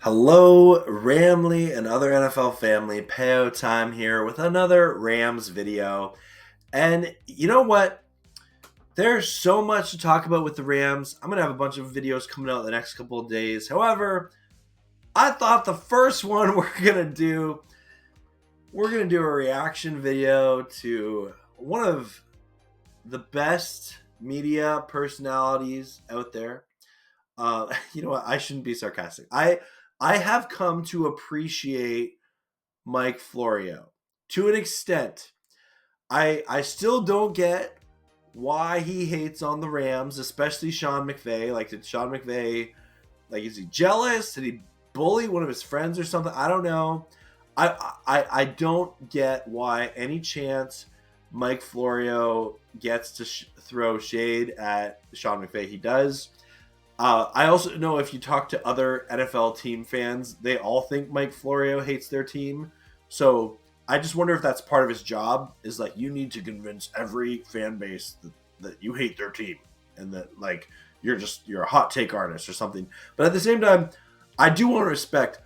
Hello, Ramley and other NFL family. Peo time here with another Rams video. And you know what? There's so much to talk about with the Rams. I'm going to have a bunch of videos coming out the next couple of days. However, I thought the first one we're going to do a reaction video to one of the best media personalities out there. You know what? I shouldn't be sarcastic. I have come to appreciate Mike Florio to an extent. I still don't get why he hates on the Rams, especially Sean McVay. Like, did Sean McVay, like, is he jealous? Did he bully one of his friends or something? I don't know. I don't get why any chance Mike Florio gets to throw shade at Sean McVay. He does. I also know if you talk to other NFL team fans, they all think Mike Florio hates their team. So I just wonder if that's part of his job, is like, you need to convince every fan base that you hate their team and that, like, you're a hot take artist or something. But at the same time, I do want to respect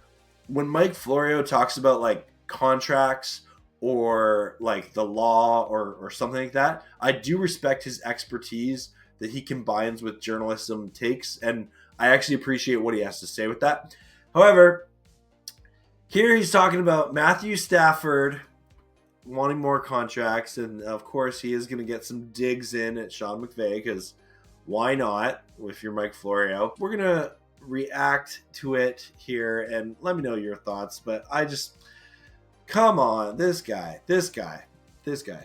when Mike Florio talks about like contracts or like the law or something like that. I do respect his expertise that he combines with journalism takes, and I actually appreciate what he has to say with that. However, here he's talking about Matthew Stafford wanting more contracts, and of course he is going to get some digs in at Sean McVay, because why not if you're Mike Florio? We're going to react to it here, and let me know your thoughts, but I just, come on, this guy.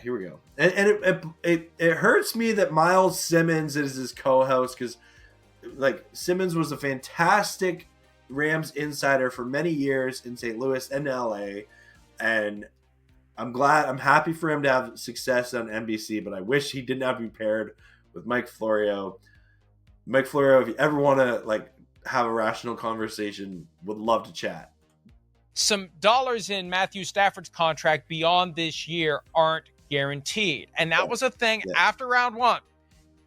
Here we go. And it hurts me that Myles Simmons is his co-host, because like Simmons was a fantastic Rams insider for many years in St. Louis and LA, and I'm happy for him to have success on NBC, but I wish he didn't have to be paired with Mike Florio. Mike Florio, if you ever want to like have a rational conversation, would love to chat. Some dollars in Matthew Stafford's contract beyond this year aren't guaranteed. And that was a thing after round one.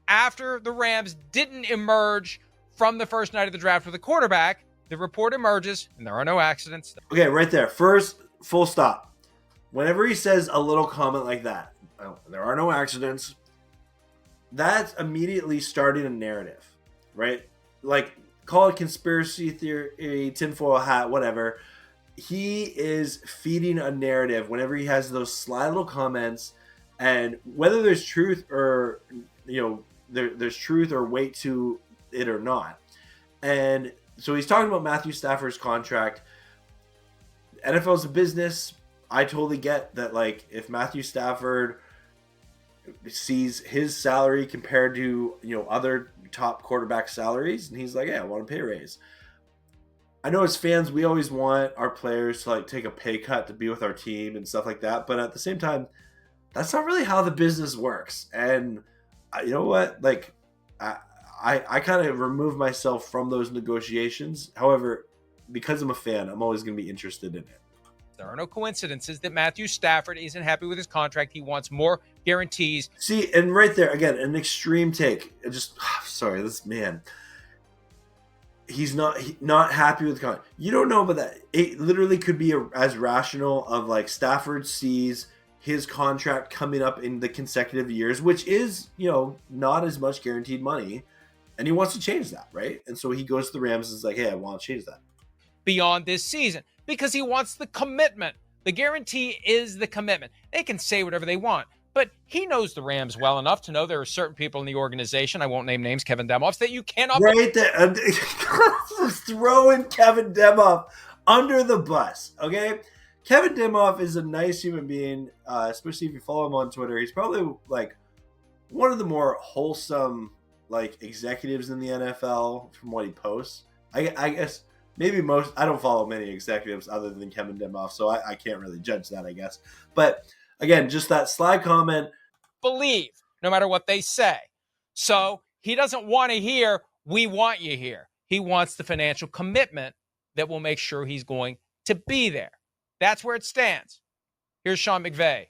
After the Rams didn't emerge from the first night of the draft with a quarterback, the report emerges, and there are no accidents. Okay, right there. First, full stop. Whenever he says a little comment like that, oh, there are no accidents, that's immediately starting a narrative, right? Like, call it conspiracy theory, tinfoil hat, whatever. He is feeding a narrative whenever he has those sly little comments, and whether there's truth or, you know, there's truth or weight to it or not. And so he's talking about Matthew Stafford's contract. NFL's a business. I totally get that. Like, if Matthew Stafford sees his salary compared to, you know, other top quarterback salaries, and he's like, yeah, I want a pay raise. I know as fans, we always want our players to like take a pay cut to be with our team and stuff like that. But at the same time, that's not really how the business works. And you know what? Like, I kind of remove myself from those negotiations. However, because I'm a fan, I'm always going to be interested in it. There are no coincidences that Matthew Stafford isn't happy with his contract. He wants more guarantees. See, and right there, again, an extreme take. Sorry, this man. He's not happy with the contract. You don't know about that. It literally could be as rational of like Stafford sees his contract coming up in the consecutive years, which is, you know, not as much guaranteed money, and he wants to change that, right? And so he goes to the Rams and is like, hey, I want to change that. Beyond this season, because he wants the commitment. The guarantee is the commitment. They can say whatever they want, but he knows the Rams well enough to know there are certain people in the organization, I won't name names, Kevin Demoffs, that you cannot... Right there. Throwing Kevin Demoff under the bus, okay? Kevin Demoff is a nice human being, especially if you follow him on Twitter. He's probably like one of the more wholesome like executives in the NFL from what he posts. I guess maybe most. I don't follow many executives other than Kevin Demoff, so I can't really judge that, I guess. But again, just that sly comment. Believe no matter what they say. So he doesn't want to hear, we want you here. He wants the financial commitment that will make sure he's going to be there. That's where it stands. Here's Sean McVay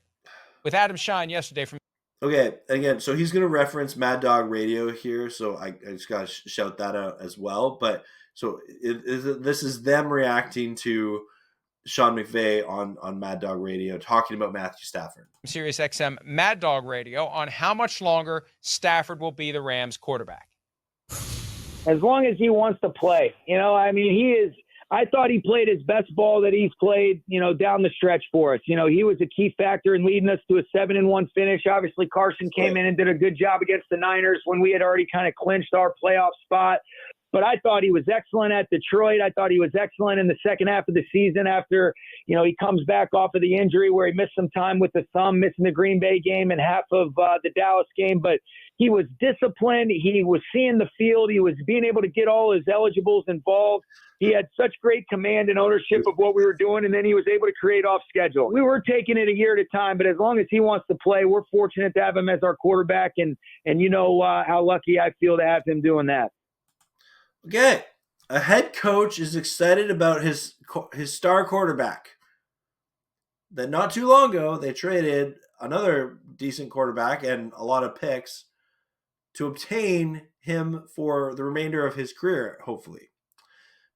with Adam Shine yesterday from... Okay, again, so he's going to reference Mad Dog Radio here, so I just got to shout that out as well. But So this is them reacting to Sean McVay on Mad Dog Radio talking about Matthew Stafford. Sirius XM Mad Dog Radio on how much longer Stafford will be the Rams quarterback. As long as he wants to play. I mean, I thought he played his best ball that he's played, down the stretch for us. He was a key factor in leading us to a 7-1 finish. Obviously, Carson came in and did a good job against the Niners when we had already kind of clinched our playoff spot. But I thought he was excellent at Detroit. I thought he was excellent in the second half of the season after, he comes back off of the injury where he missed some time with the thumb, missing the Green Bay game and half of the Dallas game. But he was disciplined. He was seeing the field. He was being able to get all his eligibles involved. He had such great command and ownership of what we were doing, and then he was able to create off schedule. We were taking it a year at a time, but as long as he wants to play, we're fortunate to have him as our quarterback, and how lucky I feel to have him doing that. Okay, a head coach is excited about his star quarterback. Then not too long ago, they traded another decent quarterback and a lot of picks to obtain him for the remainder of his career, hopefully.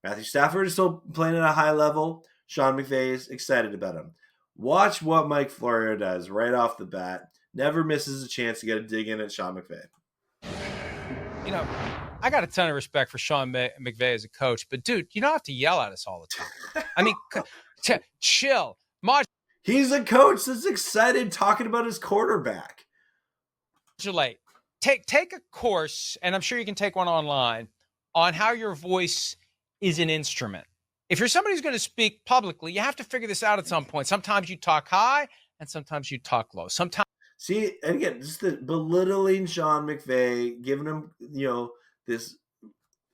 Matthew Stafford is still playing at a high level. Sean McVay is excited about him. Watch what Mike Florio does right off the bat. Never misses a chance to get a dig in at Sean McVay. I got a ton of respect for Sean McVay as a coach, but dude, you don't have to yell at us all the time. I mean, chill. He's a coach that's excited talking about his quarterback. Modulate. Take a course, and I'm sure you can take one online, on how your voice is an instrument. If you're somebody who's going to speak publicly, you have to figure this out at some point. Sometimes you talk high, and sometimes you talk low. Sometimes. See, and again, just the belittling Sean McVay, giving him, this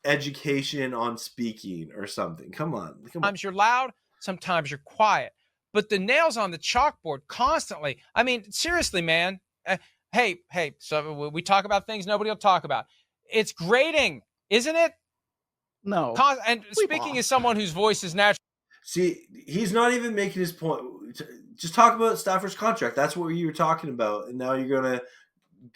education on speaking or something. Come on. Sometimes you're loud, sometimes you're quiet. But the nails on the chalkboard constantly. I mean, seriously, man. Hey, so we talk about things nobody will talk about. It's grating, isn't it? No. And speaking as someone whose voice is natural. See, he's not even making his point. Just talk about Stafford's contract. That's what you were talking about. And now you're going to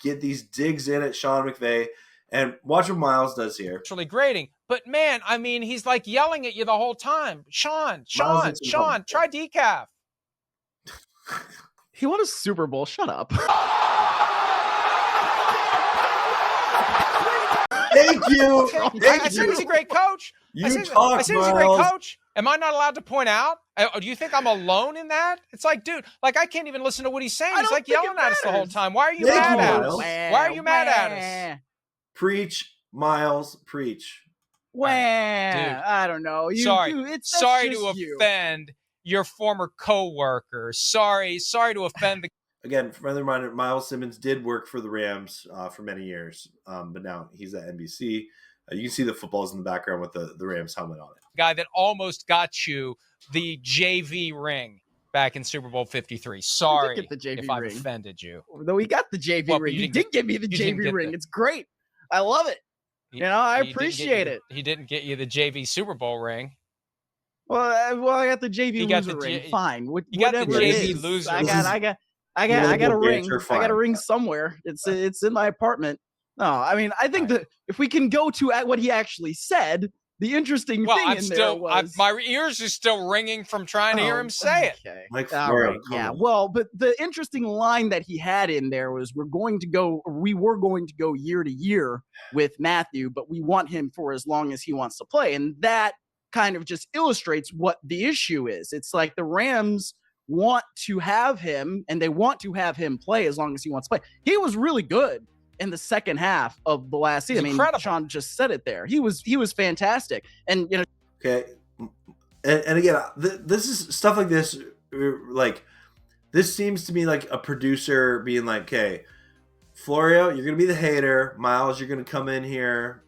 get these digs in at Sean McVay. And watch what Myles does here. Actually grating. But, man, I mean, he's like yelling at you the whole time. Sean, try decaf. He won a Super Bowl. Shut up. Thank you. I said he's a great coach. I said he's a great coach. Am I not allowed to point out? Do you think I'm alone in that? It's like, dude, I can't even listen to what he's saying. He's like yelling at us the whole time. Why are you mad at us? Why are you mad at us? Preach, Myles, preach. Dude, I don't know. Sorry to offend your former co-worker. Sorry to offend the. Again, friendly reminder, Myles Simmons did work for the Rams for many years, but now he's at NBC. You can see the footballs in the background with the Rams helmet on it. Guy that almost got you the JV ring back in Super Bowl 53. Sorry if I've offended you. Though he got the JV ring. He did give me the JV ring. It's great. I love it. I appreciate it. He didn't get you the JV Super Bowl ring. Well, I got the JV loser ring. Fine. You got the JV loser. I got a ring. I got a ring somewhere. It's in my apartment. No, I mean, I think that if we can go to what he actually said, the interesting thing there was... my ears are still ringing from trying to hear him say it. Mike All right, yeah. Well, but the interesting line that he had in there was, we were going to go year to year with Matthew, but we want him for as long as he wants to play. And that kind of just illustrates what the issue is. It's like the Rams want to have him, and they want to have him play as long as he wants to play. He was really good in the second half of the last season. Incredible. Sean just said it there. He was fantastic. And okay. And again, this is stuff like this. Like, this seems to me like a producer being like, "Okay, Florio, you're gonna be the hater. Myles, you're gonna come in here,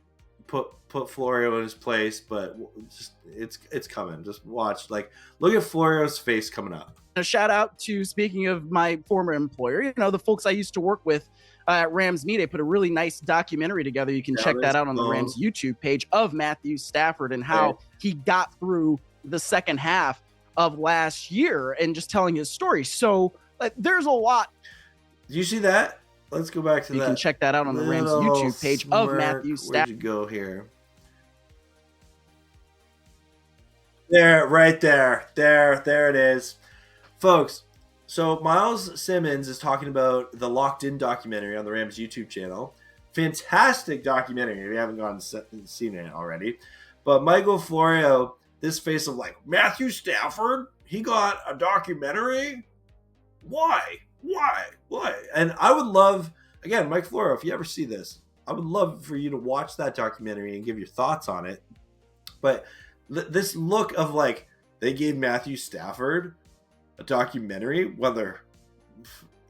put Florio in his place, but just it's coming. Just watch. Like, look at Florio's face coming up." A shout out to, speaking of my former employer, the folks I used to work with at Rams Media put a really nice documentary together. You can check that out on the Rams YouTube page of Matthew Stafford and how he got through the second half of last year and just telling his story. So there's a lot. Do you see that? Let's go back to that. You can check that out on the Rams YouTube page of Matthew Stafford. Where'd you go here? There, right there. There it is. Folks, so Myles Simmons is talking about the Locked In documentary on the Rams YouTube channel. Fantastic documentary if you haven't gone and seen it already. But Michael Florio, this face of like, Matthew Stafford, he got a documentary? Why? And I would love, again, Mike Florio, if you ever see this, I would love for you to watch that documentary and give your thoughts on it. But this look of like, they gave Matthew Stafford a documentary, whether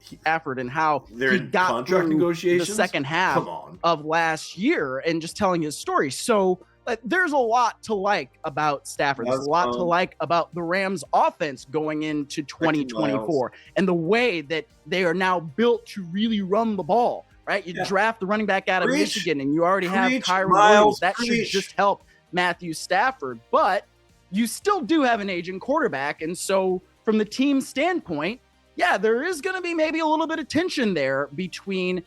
Stafford and how they're he in got contract through negotiations the second half of last year and just telling his story. So there's a lot to like about Stafford. There's a lot to like about the Rams offense going into 2024 and the way that they are now built to really run the ball, right? You draft the running back out of Michigan and you already have Kyron Williams. That should just help Matthew Stafford, but you still do have an aging quarterback. And so from the team standpoint, yeah, there is going to be maybe a little bit of tension there between,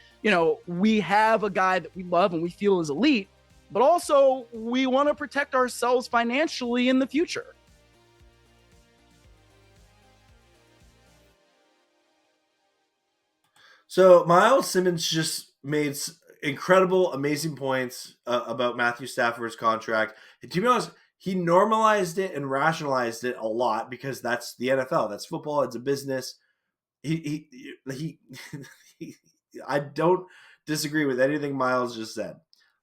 we have a guy that we love and we feel is elite, but also we want to protect ourselves financially in the future. So Myles Simmons just made incredible, amazing points about Matthew Stafford's contract. And to be honest, he normalized it and rationalized it a lot because that's the NFL. That's football. It's a business. He I don't disagree with anything Myles just said.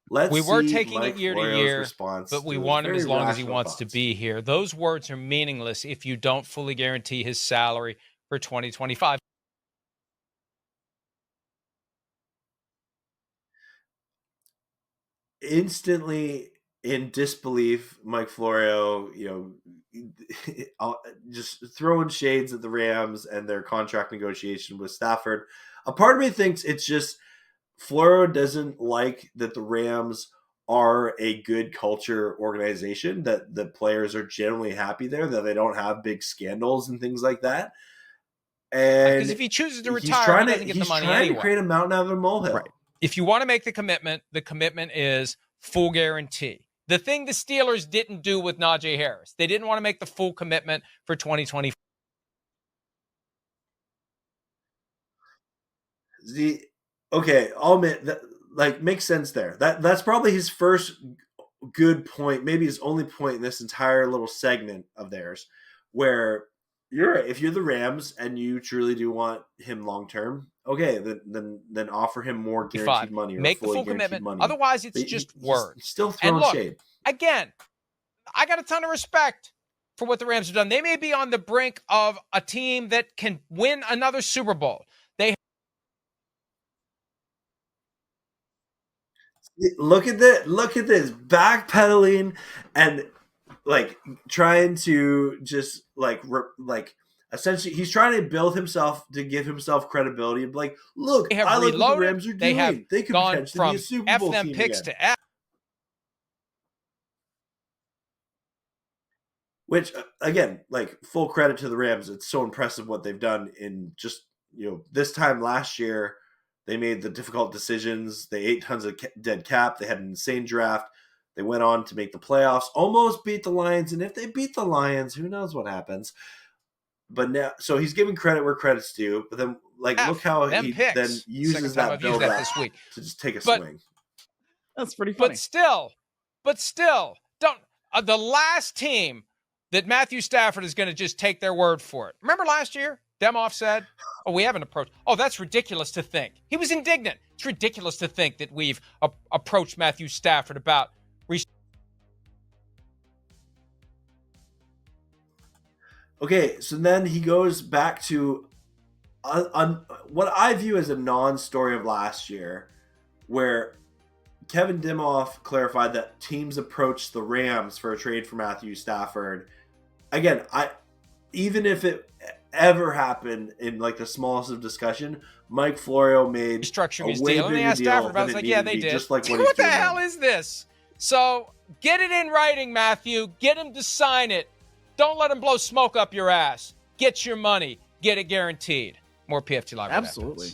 We were taking it year to year, but we want him as long as he wants to be here. Those words are meaningless if you don't fully guarantee his salary for 2025. Instantly in disbelief, Mike Florio, just throwing shades at the Rams and their contract negotiation with Stafford. A part of me thinks it's just Florio doesn't like that the Rams are a good culture organization, that the players are generally happy there, that they don't have big scandals and things like that. And because if he chooses to retire, he doesn't get the money anyway. He's trying to create a mountain out of a molehill. Right. If you want to make the commitment is full guarantee. The thing the Steelers didn't do with Najee Harris, they didn't want to make the full commitment for 2024. Okay, I'll admit that makes sense there. That's probably his first good point, maybe his only point in this entire little segment of theirs, where you're right. If you're the Rams and you truly do want him long term, okay, then offer him more guaranteed money or make the full commitment. Money. Otherwise, it's just words. Still throwing shade. Again, I got a ton of respect for what the Rams have done. They may be on the brink of a team that can win another Super Bowl. Look at this backpedaling and trying to just essentially he's trying to build himself to give himself credibility and look, I like what the Rams are doing. They could potentially be a Super Bowl team picks again. To F. Which again, full credit to the Rams. It's so impressive what they've done in just this time last year. They made the difficult decisions. They ate tons of dead cap. They had an insane draft. They went on to make the playoffs, almost beat the Lions. And if they beat the Lions, who knows what happens. But now, so he's giving credit where credit's due. But then, look how he then uses that build up this week to just take a swing. That's pretty funny. But still, don't the last team that Matthew Stafford is going to just take their word for it. Remember last year? Demoff said, we haven't approached. Oh, that's ridiculous to think. He was indignant. It's ridiculous to think that we've approached Matthew Stafford about. Okay, so then he goes back to what I view as a non-story of last year, where Kevin Demoff clarified that teams approached the Rams for a trade for Matthew Stafford. Again, even if it ever happened in the smallest of discussion, Mike Florio made restructuring his deal. And they asked Stafford about it. I was like, yeah, they did. Just like what the hell is this? So get it in writing, Matthew. Get him to sign it. Don't let him blow smoke up your ass. Get your money. Get it guaranteed. More PFT Live. Absolutely.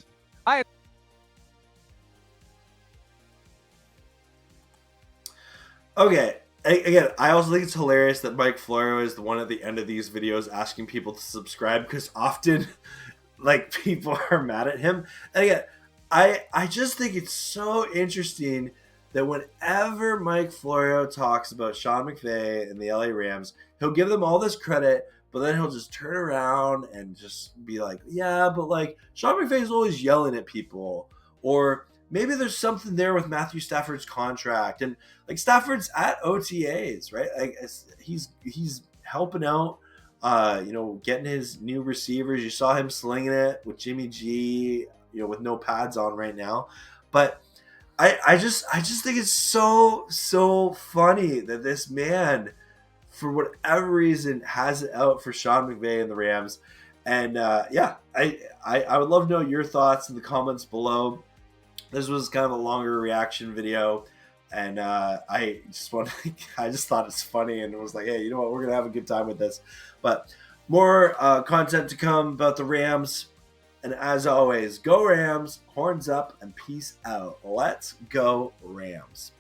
Okay, Again, I also think it's hilarious that Mike Florio is the one at the end of these videos asking people to subscribe, because often like people are mad at him. And again, I just think it's so interesting that whenever Mike Florio talks about Sean McVay and the LA Rams, he'll give them all this credit, but then he'll just turn around and just be like, yeah, but like Sean McVay's always yelling at people, or maybe there's something there with Matthew Stafford's contract. And like Stafford's at OTAs, right? Like he's helping out, getting his new receivers. You saw him slinging it with Jimmy G, with no pads on right now. But I just think it's so funny that this man, for whatever reason, has it out for Sean McVay and the Rams. And I would love to know your thoughts in the comments below. This was kind of a longer reaction video, and I just thought it's funny, and it was like, hey, you know what, we're gonna have a good time with this. But more content to come about the Rams, and as always, go Rams, horns up, and peace out. Let's go Rams.